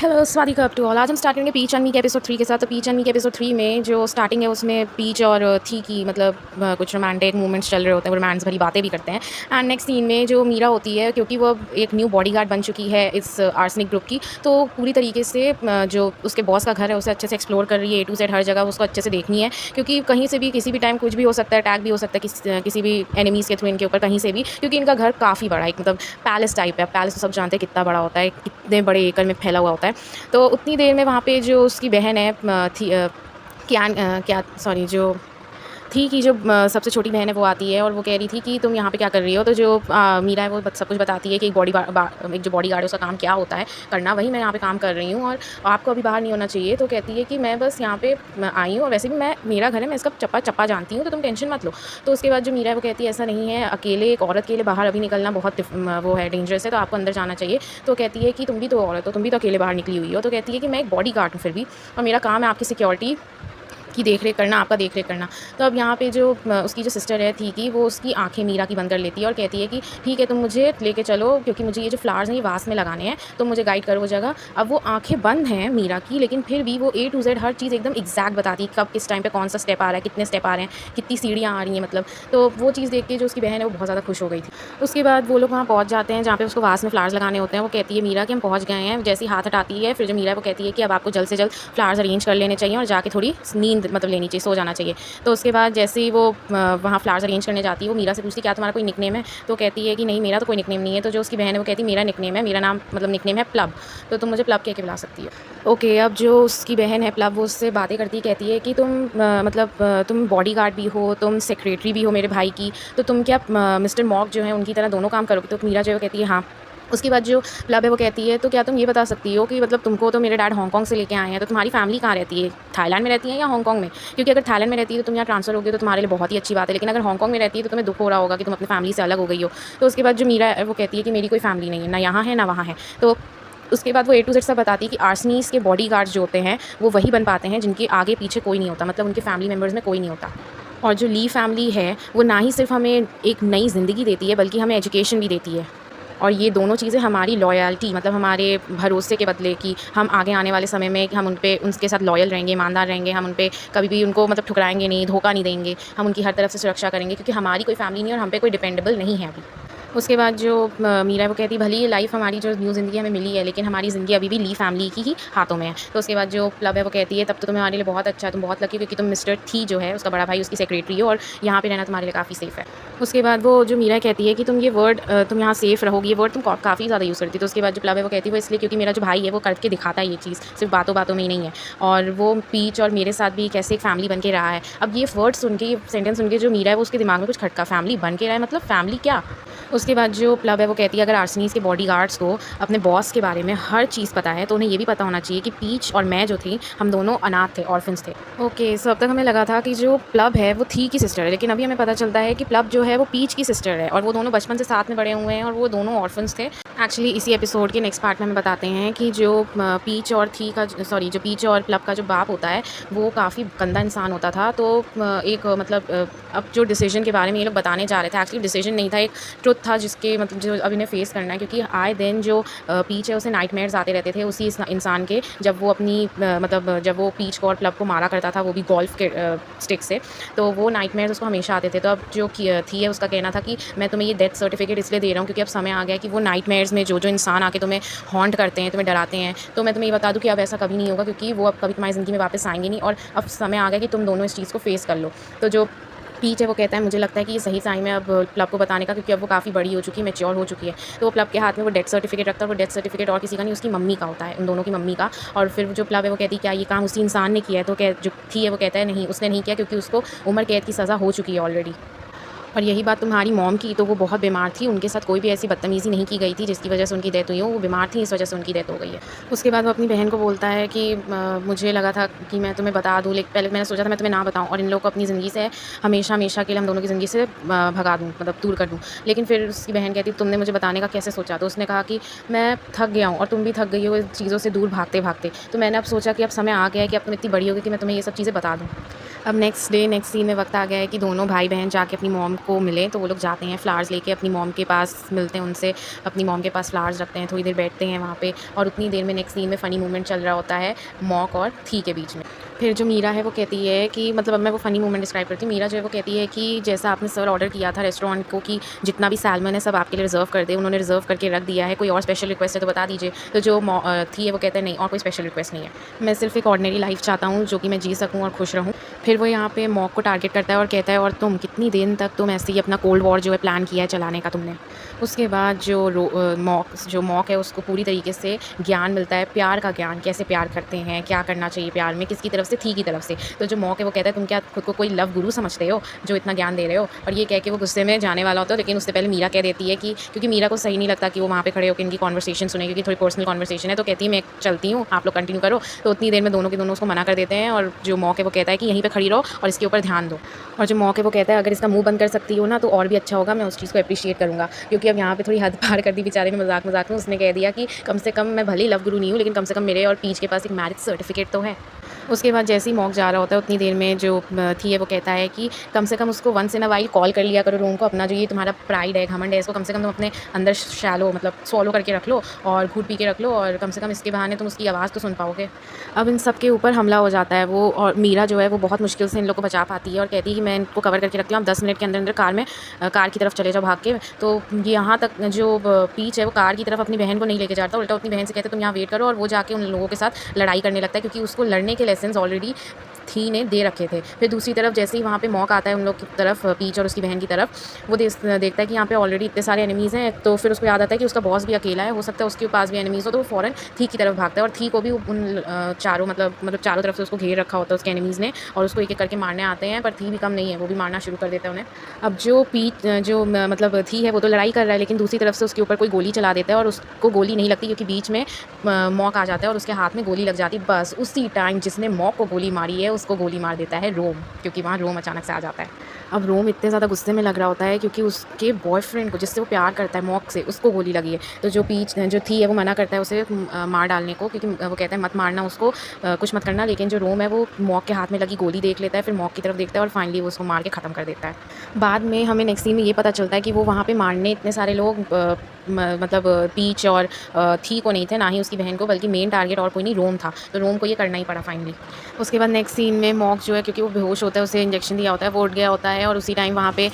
Hello स्वादिका up to all. आज हम स्टार्ट करेंगे पीच एंड मी के एपिसोड 3 के साथ। तो पीच एंड मी के एपिसोड 3 में जो स्टार्टिंग है उसमें पीच और थी की मतलब कुछ रोमांटिक मूवमेंट्स चल रहे होते हैं, वो रोमांस भरी बातें भी करते हैं। एंड नेक्स्ट सीन में जो मीरा होती है, क्योंकि वो अब एक न्यू बॉडीगार्ड बन चुकी है इस आर्सेनिक ग्रुप की, तो पूरी तरीके से जो उसके बॉस का घर है उसे अच्छे से एक्सप्लोर कर रही है। ए टू जेड हर जगह उसको अच्छे से देखनी है, क्योंकि कहीं से भी किसी भी टाइम कुछ भी हो सकता है, अटैक भी हो सकता है किसी भी एनिमीज़ के थ्रू इनके ऊपर कहीं से भी, क्योंकि इनका घर काफ़ी बड़ा है, मतलब पैलेस टाइप है। पैलेस तो सब जानते हैं कितना बड़ा होता है, कितने बड़े एकड़ में फैला हुआ होता है। तो उतनी देर में वहाँ पे जो उसकी बहन है क्या सॉरी जो थी कि जो सबसे छोटी बहन है वो आती है और वो कह रही थी कि तुम यहाँ पे क्या कर रही हो। तो जो मीरा है वो सब कुछ बताती है कि एक जो बॉडीगार्ड है उसका काम क्या होता है करना, वही मैं यहाँ पे काम कर रही हूँ और आपको अभी बाहर नहीं होना चाहिए। तो कहती है कि मैं बस यहाँ पे आई हूँ और वैसे भी मेरा घर है, मैं इसका चप्पा चप्पा जानती हूँ, तो तुम टेंशन मत लो। तो उसके बाद जो मीरा है वो कहती है ऐसा नहीं है, अकेले एक औरत के लिए बाहर अभी निकलना बहुत वो है, डेंजरस है, तो आपको अंदर जाना चाहिए। तो कहती है कि तुम भी तो औरत हो, तुम भी तो अकेले बाहर निकली हुई हो। तो कहती है कि मैं एक बॉडीगार्ड हूँ फिर भी, और मेरा काम है आपकी सिक्योरिटी की देख-रेख करना, आपका देख-रेख करना। तो अब यहाँ पे जो उसकी जो सिस्टर है थी कि वो उसकी आँखें मीरा की बंद कर लेती है और कहती है कि ठीक है, तुम मुझे लेके चलो, क्योंकि मुझे ये जो फ्लावर्स हैं ये वास में लगाने हैं, तो मुझे गाइड करो वो जगह। अब वो आँखें बंद हैं मीरा की, लेकिन फिर भी वो ए टू ज़ेड हर चीज़ एकदम एग्जैक्ट बताती है, कब किस टाइम पे कौन-सा स्टेप आ रहा है, कितने स्टेप आ रहे हैं, कितनी सीढ़ियाँ आ रही हैं मतलब। तो वो चीज़ देख के जो उसकी बहन है वो बहुत ज़्यादा खुश हो गई थी। उसके बाद वो लोग वहाँ पहुँच जाते हैं जहाँ पे उसको वास में फ्लावर्स लगाने होते हैं। वो कहती है मीरा कि हम पहुँच गए हैं। जैसे ही हाथ हटाती है, फिर जो मीरा है वो कहती है कि अब आपको जल्द से जल्द फ्लावर्स अरेंज कर लेने चाहिए और जाके थोड़ी नींद मतलब लेनी चाहिए, सो जाना चाहिए। तो उसके बाद जैसे ही वो वहाँ फ्लावर्स अरेंज करने जाती है, वो मीरा से पूछती क्या तुम्हारा कोई निकनेम है। तो कहती है कि नहीं, मेरा तो कोई निकनेम नहीं है। तो जो उसकी बहन है वो कहती है मेरा निकनेम है, मेरा नाम मतलब निकनेम है प्लब, तो तुम मुझे प्लब कह के बुला सकती हो। ओके, अब जो उसकी बहन है प्लब, वो उससे बातें करती कहती है कि तुम तुम बॉडीगार्ड भी हो, तुम सेक्रेटरी भी हो मेरे भाई की, तो तुम क्या मिस्टर मॉक जो है उनकी तरह दोनों काम करोगे। तो मीरा जो है वो कहती है हाँ। उसके बाद जो प्लब है वो कहती है तो क्या तुम ये बता सकती हो कि मतलब तुमको तो मेरे डैड हांगकांग से लेके आए हैं, तो तुम्हारी फैमिली कहाँ रहती है, थाईलैंड में रहती है या हांगकांग में। क्योंकि अगर थाईलैंड में रहती है तो तुम यहाँ ट्रांसफर हो गई तो तुम्हारे लिए बहुत ही अच्छी बात है, लेकिन अगर हांगकांग में रहती है तो तुम्हें दुख हो रहा होगा कि तुम अपनी फैमिली से अलग हो गई हो। तो उसके बाद जो मीरा है वो कहती है कि मेरी कोई फैमिली नहीं है, ना यहाँ है ना वहाँ है। तो उसके बाद वो ए टू जेड सब बताती है कि आर्सेनीस के बॉडीगार्ड्स जो होते हैं वो वही बन पाते हैं जिनके आगे पीछे कोई नहीं होता, मतलब उनके फैमिली मेम्बर्स में कोई नहीं होता। और जो ली फैमिली है वो ना ही सिर्फ हमें एक नई ज़िंदगी देती है, बल्कि हमें एजुकेशन भी देती है। और ये दोनों चीज़ें हमारी लॉयल्टी मतलब हमारे भरोसे के बदले कि हम आगे आने वाले समय में हम उनके साथ लॉयल रहेंगे, ईमानदार रहेंगे, हम उन पे कभी भी उनको मतलब ठुकराएँगे नहीं, धोखा नहीं देंगे, हम उनकी हर तरफ से सुरक्षा करेंगे, क्योंकि हमारी कोई फैमिली नहीं है और हम पे कोई डिपेंडेबल नहीं है अभी। उसके बाद जो मीरा है वो कहती भले ये लाइफ हमारी जो न्यू ज़िंदगी हमें मिली है, लेकिन हमारी ज़िंदगी अभी भी ली फैमिली की ही हाथों में है। तो उसके बाद जो प्लब है वो कहती है तब तो तुम्हारे लिए बहुत अच्छा है, तुम बहुत लकी, क्योंकि तुम मिस्टर थी जो है उसका बड़ा भाई उसकी सेक्रेटरी हो और यहाँ पे रहना तुम्हारे लिए काफ़ी सेफ़ है। उसके बाद वो जो मीरा कहती है कि तुम ये वर्ड तुम यहाँ सेफ़ रहोगी, ये वर्ड तुम काफ़ी ज़्यादा यूज़ करती। तो उसके बाद जो प्लब है वो कहती है वो इसलिए क्योंकि मेरा जो भाई है वो करके दिखाता है ये चीज़, सिर्फ बातों बातों में ही नहीं है, और वो पीच और मेरे साथ भी कैसे एक फैमिली बन के रहा है। अब ये वर्ड सुन के, ये सेंटेंस सुन के जो मीरा है वो उसके दिमाग में कुछ खटका, फैमिली बन के रहा है मतलब फैमिली क्या। उसके बाद जो प्लब है वो कहती है अगर आर्सेनीस के बॉडीगार्ड्स को अपने बॉस के बारे में हर चीज़ पता है तो उन्हें ये भी पता होना चाहिए कि पीच और मैं जो थी हम दोनों अनाथ थे, ऑर्फन्स थे। ओके, सो अब तक हमें लगा था कि जो प्लब है वो थी की सिस्टर है, लेकिन अभी हमें पता चलता है कि प्लब जो है वो पीच की सिस्टर है और वो दोनों बचपन से साथ में बड़े हुए हैं और वो दोनों ऑर्फन्स थे। एक्चुअली इसी एपिसोड के नेक्स्ट पार्ट में हमें बताते हैं कि जो पीच और थी का जो पीच और प्लब का जो बाप होता है वो काफ़ी गंदा इंसान होता था। तो एक अब जो डिसीजन के बारे में ये लोग बताने जा रहे थे, एक्चुअली डिसीजन नहीं था, एक ट्रुथ था जिसके मतलब जो अब इन्हें फेस करना है, क्योंकि आए दिन जो पीच है उसे नाइटमेयर्स आते रहते थे उसी इंसान के, जब वो अपनी जब वो पीच को और प्लब को मारा करता था, वो भी गोल्फ के स्टिक से, तो वो नाइटमेयर्स उसको हमेशा आते थे। तो अब जो थी है उसका कहना था कि मैं तुम्हें ये डेथ सर्टिफिकेट इसलिए दे रहा हूँ क्योंकि अब समय आ गया कि वो नाइटमेयर्स में जो इंसान आके तुम्हें हॉन्ट करते हैं, तुम्हें डराते हैं, तो मैं तुम्हें ये बता दूँ कि अब ऐसा कभी नहीं होगा, क्योंकि वो अब कभी तुम्हारी ज़िंदगी में वापस आएंगे नहीं, और अब समय आ गया कि तुम दोनों इस चीज़ को फेस कर लो। तो जो पीच है वो कहता है मुझे लगता है कि ये सही टाइम है अब प्लब को बताने का, क्योंकि अब वो काफ़ी बड़ी हो चुकी है, मैच्योर हो चुकी है। तो वो प्लब के हाथ में वो डेथ सर्टिफिकेट रखता है, वो डेथ सर्टिफिकेट और किसी का नहीं, उसकी मम्मी का होता है, उन दोनों की मम्मी का। और फिर जो प्लब है वो कहती है क्या ये काम उसी इंसान ने किया है। तो जो थी है वो कहता है नहीं, उसने नहीं किया, क्योंकि उसको उम्र कैद की सज़ा हो चुकी है ऑलरेडी। और यही बात तुम्हारी मॉम की, तो वो बहुत बीमार थी, उनके साथ कोई भी ऐसी बदतमीज़ी नहीं की गई थी जिसकी वजह से उनकी डेथ हुई हो, वो बीमार थी इस वजह से उनकी डेथ हो गई है। उसके बाद वो अपनी बहन को बोलता है कि मुझे लगा था कि मैं तुम्हें बता दूँ, लेकिन पहले मैंने सोचा था मैं तुम्हें ना बताऊँ और इन लोग को अपनी ज़िंदगी से हमेशा हमेशा के लिए हम दोनों की ज़िंदगी से भगा दूँ, मतलब दूर कर दूँ। लेकिन फिर उसकी बहन कहती तुमने मुझे बताने का कैसे सोचा। तो उसने कहा कि मैं थक गया हूँ और तुम भी थक गई हो इन चीज़ों से दूर भागते भागते, तो मैंने अब सोचा कि अब समय आ गया है कि अब तुम इतनी बड़ी हो गई कि मैं तुम्हें ये सब चीज़ें बता दूँ। अब नेक्स्ट सीन में वक़्त आ गया है कि दोनों भाई-बहन जाके अपनी मॉम को मिलें, तो वो लोग जाते हैं फ्लावर्स लेके अपनी मॉम के पास मिलते हैं उनसे, अपनी मॉम के पास फ्लावर्स रखते हैं, थोड़ी देर बैठते हैं वहाँ पे और उतनी देर में नेक्स्ट सीन में फ़नी मोमेंट चल रहा होता है मॉक और थी के बीच में। फिर जो मीरा है वो कहती है कि मतलब अब मैं वो फ़नी मोमेंट डिस्क्राइब करती हूँ। मीरा जो है वो कहती है कि जैसा आपने सर ऑर्डर किया था रेस्टोरेंट को कि जितना भी सैल्मन है सब आपके लिए रिज़र्व कर दें, उन्होंने रिज़र्व करके रख दिया है, कोई और स्पेशल रिक्वेस्ट है तो बता दीजिए। तो जो थी है वो कहता है नहीं और कोई स्पेशल रिक्वेस्ट नहीं है। मैं सिर्फ़ एक ऑर्डिनरी लाइफ़ चाहता हूँ जो कि मैं जी सकूँ और खुश रहूँ। फिर वो यहाँ पे मॉक को टारगेट करता है और कहता है और तुम कितनी दिन तक तुम ऐसे ही अपना कोल्ड वॉर जो है प्लान किया है चलाने का तुमने। उसके बाद जो मॉक है उसको पूरी तरीके से ज्ञान मिलता है, प्यार का ज्ञान, कैसे प्यार करते हैं, क्या करना चाहिए प्यार में, किसकी तरफ से, थी की तरफ से। तो जो मॉक है वो कहता है तुम क्या खुद को कोई लव गुरु समझते हो जो इतना ज्ञान दे रहे हो? और ये कह के वो गुस्से में जाने वाला होता है, लेकिन उससे पहले मीरा कह देती है कि क्योंकि मीरा को सही नहीं लगता कि वो वहाँ पे खड़े होकर इनकी कन्वर्सेशन सुने, क्योंकि थोड़ी पर्सनल कन्वर्सेशन है, तो कहती है मैं चलती हूँ, आप लोग कंटिन्यू करो। तो उतनी देर में दोनों के दोनों उसको मना कर देते हैं और जो मॉक है वो कहता है कि यहीं पे खड़ी रहो और इसके ऊपर ध्यान दो। और जो मॉक है वो कहता है अगर इसका मुँह बंद कर सकती हो ना तो और भी अच्छा होगा, मैं उस चीज़ को एप्रिशिएट करूँगा। क्योंकि अब यहाँ पे थोड़ी हद पार कर दी बेचारे ने मज़ाक में उसने कह दिया कि कम से कम मैं भले ही लव गुरु नहीं हूँ, लेकिन कम से कम मेरे और पीच के पास एक मैरिज सर्टिफिकेट तो है। उसके बाद जैसे ही मॉक जा रहा होता है उतनी देर में जो थी है वो कहता है कि कम से कम उसको once in a while call कर लिया करो रूम को, अपना जो ये तुम्हारा प्राइड है, घमंड है, इसको कम से कम तुम अपने अंदर शैलो मतलब स्वॉलो करके रख लो और घूट पी के रख लो और कम से कम इसके बहाने तुम उसकी आवाज़ तो सुन पाओगे। अब इन सब के ऊपर हमला हो जाता है वो और मीरा जो है वो बहुत मुश्किल से इन लोग को बचा पाती है और कहती है कि मैं इनको कवर करके रखती हूँ, आप 10 मिनट के अंदर कार की तरफ चले जाओ भाग के। तो यहाँ तक जो पीच है वो कार की तरफ अपनी बहन को नहीं लेके जाता, उल्टा अपनी बहन से कहते तुम यहाँ वेट करो और वो जाके उन लोगों के साथ लड़ाई करने लगता है क्योंकि उसको लड़ने के लेसन्स ऑलरेडी थी ने दे रखे थे। फिर दूसरी तरफ जैसे ही वहाँ पे मॉक आता है उन लोग की तरफ, पीच और उसकी बहन की तरफ, वो देखता है कि यहाँ पे ऑलरेडी इतने सारे एनिमीज़ हैं, तो फिर उसको याद आता है कि उसका बॉस भी अकेला है, हो सकता है उसके पास भी एनिमीज़ हो, तो वो फ़ौरन थी की तरफ भागता है और थी को भी उन चारों मतलब चारों तरफ से उसको घेर रखा होता है उसके एनिमीज़ ने और उसको एक-एक करके मारने आते हैं, पर थी भी कम नहीं है, वो भी मारना शुरू कर देता है उन्हें। अब जो मतलब थी है वो तो लड़ाई कर रहा है, लेकिन दूसरी तरफ से उसके ऊपर कोई गोली चला देता है और उसको गोली नहीं लगती क्योंकि बीच में मॉक आ जाता है और उसके हाथ में गोली लग जाती है। बस उसी टाइम जिसने मॉक को गोली मारी है उसको गोली मार देता है रोम, क्योंकि वहाँ रोम अचानक से आ जाता है। अब रोम इतने ज़्यादा गुस्से में लग रहा होता है क्योंकि उसके बॉयफ्रेंड को जिससे वो प्यार करता है मॉक से, उसको गोली लगी है। तो जो थी है वो मना करता है उसे मार डालने को, क्योंकि वो कहता है मत मारना उसको, कुछ मत करना। लेकिन जो रोम है वो मॉक के हाथ में लगी गोली देख लेता है, फिर मॉक की तरफ देखता है और फाइनली वो उसको मार के ख़त्म कर देता है। बाद में हमें नेक्स्ट सीन में ये पता चलता है कि वो वहाँ पे मारने इतने सारे लोग मतलब पीच और थी को नहीं थे, ना ही उसकी बहन को, बल्कि मेन टारगेट और कोई नहीं रोम था। तो रोम को ये करना ही पड़ा फाइनली। उसके बाद नेक्स्ट सीन में मॉक जो है क्योंकि वो बेहोश होता है, उसे इंजेक्शन दिया होता है, वो उठ गया होता है और उसी टाइम वहाँ पे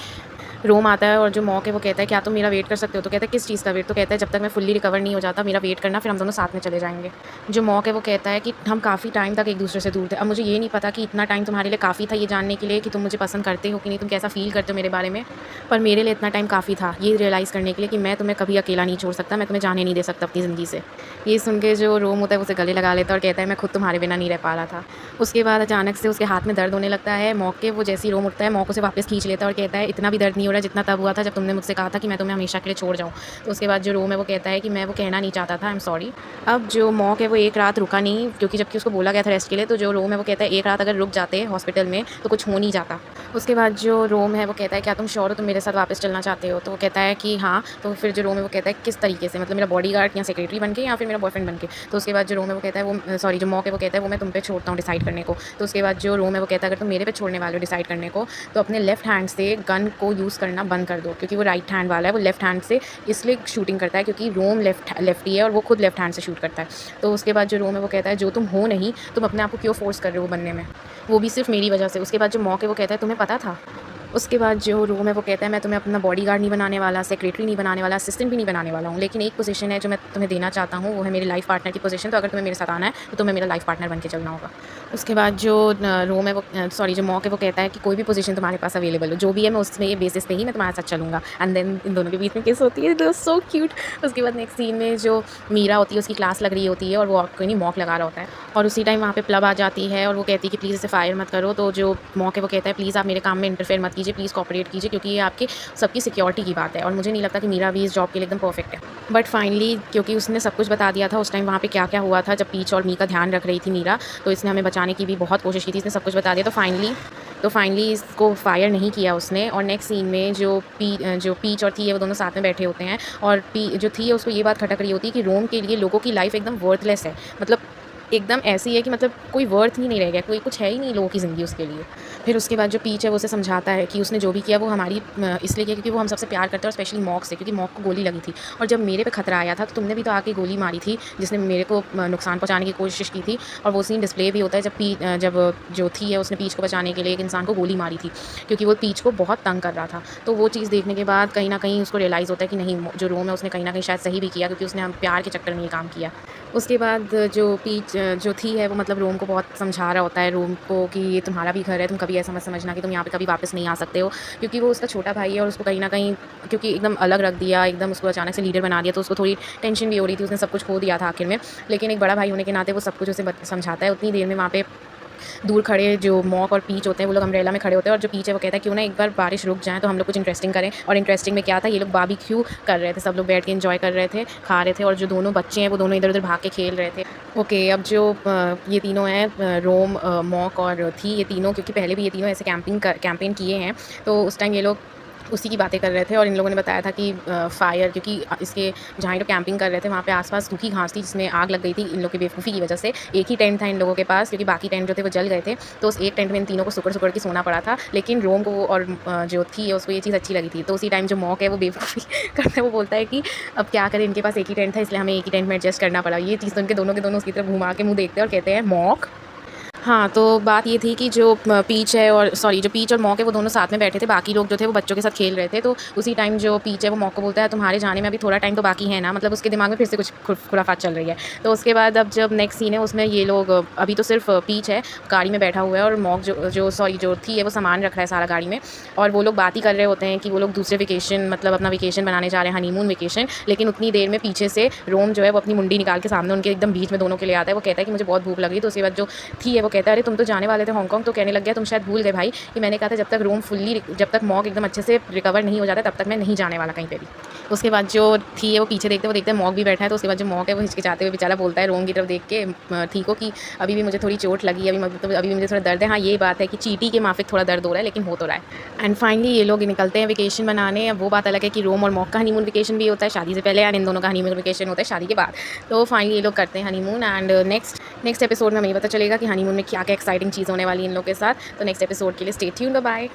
रोम आता है और जो मॉक है वो कहता है क्या तुम मेरा वेट कर सकते हो? तो कहता है किस चीज़ का वेट? तो कहता है जब तक मैं फुल्ली रिकवर नहीं हो जाता मेरा वेट करना, फिर हम दोनों साथ में चले जाएंगे। जो मॉक है वो कहता है कि हम काफ़ी टाइम तक एक दूसरे से दूर थे, अब मुझे ये नहीं पता कि इतना टाइम तुम्हारे लिए काफ़ी था ये जानने के लिए कि तुम मुझे पसंद करते हो कि नहीं, तुम कैसा फील करते हो मेरे बारे में, पर मेरे लिए इतना टाइम काफ़ी था ये रियलाइज़ करने के लिए कि मैं तुम्हें कभी अकेला नहीं छोड़ सकता, मैं तुम्हें जाने नहीं दे सकता अपनी ज़िंदगी से। ये सुन के जो रोम होता है उसे गले लगा लेता है और कहता है मैं खुद तुम्हारे बिना नहीं रह पा रहा था। उसके बाद अचानक से उसके हाथ में दर्द होने लगता है, मॉक के वो जैसे ही रोम उठता है मॉक उसे वापस खींच लेता है और कहता है इतना भी दर्द नहीं हो रहा जितना तब हुआ था जब तुमने मुझसे कहा था कि मैं तुम्हें हमेशा के लिए छोड़ जाऊँ। तो उसके बाद जो रोम है वो कहता है कि मैं वो कहना नहीं चाहता था, आई एम सॉरी। अब जो मॉक है वो एक रात रुका नहीं, क्योंकि जबकि उसको बोला गया था रेस्ट के लिए, तो जो रोम है वो कहता है एक रात अगर रुक जाते हॉस्पिटल में तो कुछ हो नहीं जाता। उसके बाद जो रोम है वो कहता है क्या तुम श्योर हो तुम मेरे साथ वापस चलना चाहते हो? तो वो कहता है कि हाँ। तो फिर जो रोम है वो कहता है किस तरीके से, मतलब मेरा बॉडीगार्ड या सेक्रेटरी बन के या फिर मेरा बॉयफ्रेंड बन के? तो उसके बाद जो रोम है वो कहता है जो मॉक है वो कहता है वो मैं तुम पे छोड़ता हूँ डिसाइड करने को। तो उसके बाद जो रोम है वो कहता है अगर तुम मेरे पे छोड़ने वाले हो डिसाइड करने को तो अपने लेफ्ट हैंड से गन को यूज़ करना बंद कर दो, क्योंकि वो राइट हैंड वाला है, वो लेफ्ट हैंड से इसलिए शूटिंग करता है क्योंकि रोम लेफ्टी है और वो खुद लेफ्ट हैंड से शूट करता है। तो उसके बाद जो रोम है वो कहता है जो तुम हो नहीं तुम अपने आप को क्यों फोर्स कर रहे हो बनने में, वो भी सिर्फ मेरी वजह से। उसके बाद जो मॉक है वो कहता है तुम्हें पता था? उसके बाद जो रोम है वो कहता है मैं तुम्हें अपना बॉडीगार्ड नहीं बनाने वाला, सेक्रेटरी नहीं बनाने वाला, असिस्टेंट भी नहीं बनाने वाला हूँ, लेकिन एक पोजीशन है जो मैं तुम्हें देना चाहता हूँ, वो है मेरी लाइफ पार्टनर की पोजीशन। तो अगर तुम्हें मेरे साथ आना है तो तुम्हें मेरा लाइफ पार्टनर बन के चलना होगा। उसके बाद जो रोम है वो जो मॉक है वो कहता है कि कोई भी पोजीशन तुम्हारे पास अवेलेबल हो, जो भी है मैं उसमें ये बेसिस पे ही मैं तुम्हारे साथ चलूँगा। एंड देन इन दोनों के बीच में किस होती है, दो सो क्यूट। उसके बाद नेक्स्ट सीन में जो मीरा होती है उसकी क्लास लग रही होती है और वो कोई नहीं मॉक लगा रहा होता है और उसी टाइम वहाँ पे प्लब आ जाती है और वो कहती है कि प्लीज़ इसे फायर मत करो। तो जो मॉक है वो कहता है प्लीज़ आप मेरे काम में इंटरफेयर मत कीजिए, प्लीज़ कॉपरेट कीजिए, क्योंकि ये आपकी सबकी सिक्योरिटी की बात है और मुझे नहीं लगता कि मीरा भी इस जॉब के लिए एकदम परफेक्ट है। बट फाइनली क्योंकि उसने सब कुछ बता दिया था उस टाइम वहाँ पे क्या क्या हुआ था जब पीच और मी का ध्यान रख रही थी मीरा, तो इसने हमें बचाने की भी बहुत कोशिश की थी, इसने सब कुछ बता दिया। तो फाइनली इसको फायर नहीं किया उसने। और नेक्स्ट सीन में जो पीच और थी है वो दोनों साथ में बैठे होते हैं और जो थी है उसको ये बात खटक रही होती है कि रोम के लिए लोगों की लाइफ एकदम वर्थलेस है, मतलब एकदम ऐसी है कि मतलब कोई वर्थ ही नहीं रह गया, कोई कुछ है ही नहीं लोगों की ज़िंदगी उसके लिए। फिर उसके बाद जो पीच है वो उसे समझाता है कि उसने जो भी किया वो हमारी इसलिए किया क्योंकि वो हम सबसे प्यार करता है और स्पेशली मॉक से, क्योंकि मॉक को गोली लगी थी और जब मेरे पे खतरा आया था तो तुमने भी तो आके गोली मारी थी जिसने मेरे को नुकसान पहुँचाने की कोशिश की थी। और वो सीन डिस्प्ले भी होता है जब जो थी है उसने पीच को बचाने के लिए एक इंसान को गोली मारी थी, क्योंकि वो पीच को बहुत तंग कर रहा था। तो वो चीज़ देखने के बाद कहीं न कहीं उसको रियलाइज़ होता है कि नहीं, जो रोम है उसने कहीं न कहीं शायद सही भी किया, क्योंकि उसने हम प्यार के चक्कर में ये काम किया। उसके बाद जो पीच जो थी है वो मतलब रोम को बहुत समझा रहा होता है, रोम को कि ये तुम्हारा भी घर है, तुम कभी ऐसा मत समझना कि तुम यहाँ पे कभी वापस नहीं आ सकते हो, क्योंकि वो उसका छोटा भाई है और उसको कहीं न कहीं क्योंकि एकदम अलग रख दिया, एकदम उसको अचानक से लीडर बना दिया, तो उसको थोड़ी टेंशन भी हो रही थी, उसने सब कुछ खो दिया था आखिर में। लेकिन एक बड़ा भाई होने के नाते वो सब कुछ उसे समझाता है। उतनी देर में वहाँ पे दूर खड़े जो मॉक और पीच होते हैं वो लोग अम्ब्रेला में खड़े होते हैं और जो पीच है वो कहता है क्यों ना एक बार बारिश रुक जाए तो हम लोग कुछ इंटरेस्टिंग करें। और इंटरेस्टिंग में क्या था, ये लोग बारबेक्यू कर रहे थे, सब लोग बैठ के एंजॉय कर रहे थे, खा रहे थे, और जो दोनों बच्चे हैं वो दोनों इधर उधर भाग के खेल रहे थे। ओके, अब जो ये तीनों हैं रोम, मॉक और थी, ये तीनों क्योंकि पहले भी ये तीनों ऐसे कैंपेन किए हैं, तो उस टाइम ये लोग उसी की बातें कर रहे थे और इन लोगों ने बताया था कि फायर, क्योंकि इसके जहाँ ये लोग कैंपिंग कर रहे थे वहाँ पे आसपास सूखी घास थी जिसमें आग लग गई थी इन लोगों की बेवकूफ़ी की वजह से। एक ही टेंट था इन लोगों के पास, क्योंकि बाकी टेंट जो थे वो जल गए थे, तो उस एक टेंट में इन तीनों को सुकड़ के सोना पड़ा था। लेकिन रोम को और जो थी उसको ये चीज़ अच्छी लगी थी, तो उसी टाइम जो मॉक है वो बेवकूफ़ी करता है, वो बोलता है कि अब क्या करें, इनके पास एक ही टेंट था इसलिए हमें एक ही टेंट में एडजस्ट करना पड़ा। ये चीज़ तो इनके दोनों के दोनों उसकी तरफ घुमा के मुँह देखते हैं और कहते हैं मॉक। हाँ, तो बात ये थी कि जो पीच है और सॉरी जो पीच और मॉक है वो दोनों साथ में बैठे थे, बाकी लोग जो थे वो बच्चों के साथ खेल रहे थे। तो उसी टाइम जो पीच है वो मॉक को बोलता है तुम्हारे जाने में अभी थोड़ा टाइम तो बाकी है ना, मतलब उसके दिमाग में फिर से कुछ खुराफात चल रही है। तो उसके बाद अब जब नेक्स्ट सीन है उसमें ये लोग अभी तो सिर्फ पीच है गाड़ी में बैठा हुआ है और मॉक जो थी है वो सामान रख रहा है सारा गाड़ी में, और वो लोग बात ही कर रहे होते हैं कि वो लोग दूसरे वेकेशन मतलब अपना वेकेशन बनाने जा रहे हैं, हनीमून वेकेशन। लेकिन उतनी देर में पीछे से रोम जो है वो अपनी मुंडी निकाल के सामने उनके एकदम बीच में दोनों के लिए आता है। वो कहता है कि मुझे बहुत भूख लगी। तो उसके बाद जो थी है वो कहता है अरे तुम तो जाने वाले थे हांगकांग, तो कहने लग गया तुम शायद भूल गए भाई कि मैंने कहा था जब तक मॉक एकदम अच्छे से रिकवर नहीं हो जाता तब तक मैं नहीं जाने वाला कहीं पे भी। उसके बाद जो थी है वो पीछे देखते, वो देखते हैं मॉक भी बैठा है। तो उसके बाद जो मॉक है वो हिचकिचाते हुए बेचारा बोलता है रोम की तरफ देख के थी को कि अभी भी मुझे थोड़ी चोट लगी, अभी भी मुझे थोड़ा दर्द है। हाँ, ये बात है कि चींटी के माफिक थोड़ा दर्द हो रहा है, लेकिन हो तो रहा है। एंड फाइनली ये लोग निकलते हैं वेकेशन मनाने। अब वो बात अलग है कि रोम और मॉक का हनीमून वेकेशन भी होता है शादी से पहले, एंड इन दोनों का हनीमून वेकेशन होता है शादी के बाद। तो फाइनली ये लोग करते हैं हनीमून, एंड नेक्स्ट एपिसोड में हमें पता चलेगा कि हनीमून में क्या क्या एक्साइटिंग चीज़ होने वाली है इन लोगों के साथ। तो नेक्स्ट एपिसोड के लिए स्टे ट्यून्ड, बाय।